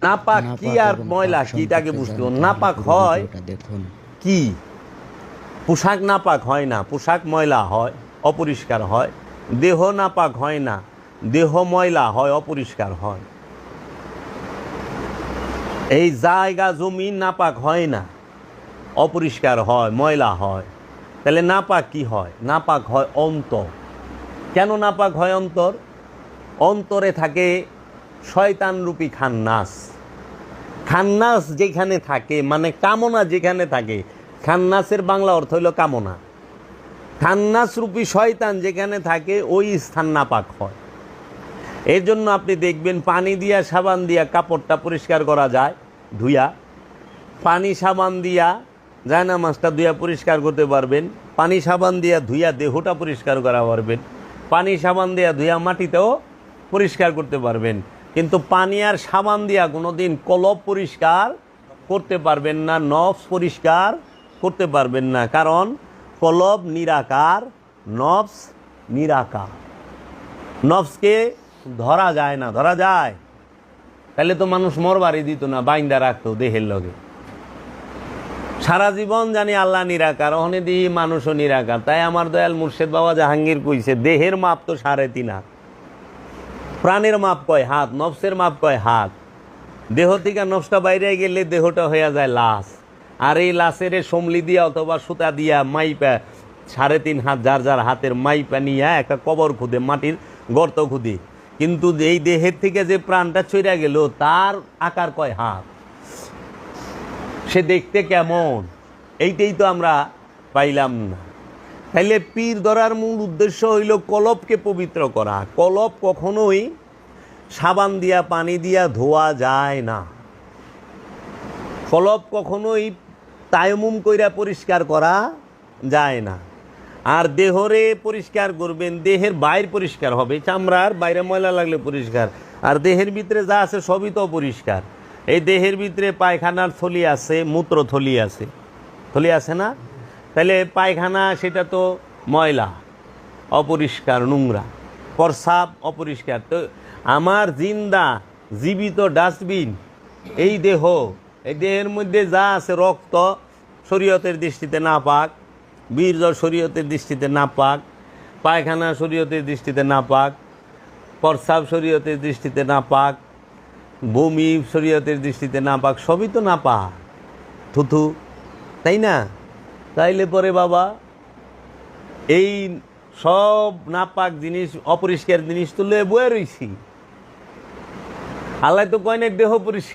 নাপাক কি আর ময়লা কি এটাকে বুঝতে হবে। নাপাক হয় দেখুন কি, পোশাক নাপাক হয় না, পোশাক ময়লা হয়, অপরিষ্কার হয়। দেহ নাপাক হয় না, দেহ ময়লা হয়, অপরিষ্কার হয়। এই জায়গা জমি নাপাক হয় না, অপরিষ্কার হয়, ময়লা হয়। তাহলে নাপাক কি হয়? নাপাক হয় অন্তর। কেন নাপাক হয় অন্তর? অন্তরে থাকে শয়তানরূপী খান্নাস। খান্নাস যেখানে থাকে, মানে কামনা যেখানে থাকে, খান্নাসের বাংলা অর্থ হইল কামনা। খান্নাস রূপী শয়তান যেখানে থাকে ওই স্থান নাপাক হয়। এর জন্য আপনি দেখবেন পানি দিয়া সাবান দিয়া কাপড়টা পরিষ্কার করা যায় ধুইয়া, পানি সাবান দিয়া জায়নামাজটা ধুইয়া পরিষ্কার করতে পারবেন, পানি সাবান দিয়া ধুইয়া দেহটা পরিষ্কার করা পারবেন, পানি সাবান দিয়া ধুইয়া মাটিতেও পরিষ্কার করতে পারবেন। কিন্তু পানি আর সাবান দিয়া কোনোদিন কলব পরিষ্কার করতে পারবেন না, নফস পরিষ্কার করতে পারবেন না। কারণ কলব নিরাকার, নফস নিরাকার। নফসকে ধরা যায় না। ধরা যায়? তাহলে তো মানুষ মরবারই দিত না, বাইন্দা রাখতো দেহের লগে। সারা জীবন জানি আল্লাহ নিরাকার, ওখানে দিই মানুষও নিরাকার। তাই আমার দয়াল মুর্শেদ বাবা জাহাঙ্গীর কইছে, দেহের মাপ তো 3.5 হাত, প্রাণের মাপ কয় হাত, নফসের মাপ কয় হাত। দেহ থেকে নফসটা বাইরে গেলে দেহটা হয়ে যায় লাশ। আর এই লাশের সমলি দিয়া অথবা সুতা দিয়া মাইপা 3.5 হাত যার যার হাতের মাইপা নিয়ে একটা কবর খুদে, মাটির গর্ত খুদে। কিন্তু এই দেহের থেকে যে প্রাণটা ছইরা গেল তার আকার কয় হাত, সে দেখতে কেমন, এইটাই তো আমরা পাইলাম না। তাইলে পীর ধরার মূল উদ্দেশ্য হইল কলবকে পবিত্র করা। কলব কখনোই সাবান দিয়া পানি দিয়া ধোয়া যায় না। কলব কখনোই তায়াম্মুম কইরা পরিষ্কার করা যায় না। আর দেহরে পরিষ্কার করবেন, দেহের বাইর পরিষ্কার হবে, চামড়ার বাইরে ময়লা লাগলে পরিষ্কার। আর দেহের ভিতরে যা আছে সবই তো পরিষ্কার। এই দেহের ভিতরে পায়খানার থলি আছে, মূত্র থলি আছে, থলি আছে না? তাহলে পায়খানা সেটা তো ময়লা, অপরিষ্কার, নোংরা। প্রস্রাব অপরিষ্কার। তো আমার জিন্দা জীবিত ডাস্টবিন এই দেহ, এই দেহের মধ্যে যা আছে, রক্ত শরীয়তের দৃষ্টিতে নাপাক, বীর্য শরীয়তের দৃষ্টিতে নাপাক, পায়খানা শরীয়তের দৃষ্টিতে নাপাক, প্রস্রাব শরীয়তের দৃষ্টিতে নাপাক, বমি শরীয়তের দৃষ্টিতে নাপাক, সবই তো নাপাক, থুথু, তাই না? তাইলে পরে বাবা এই সব নাপাক জিনিস, অপরিষ্কার জিনিস তো লয়ে বয়ে রইছি। আল্লাহ তো কয় না দেহ পরিষ্কার।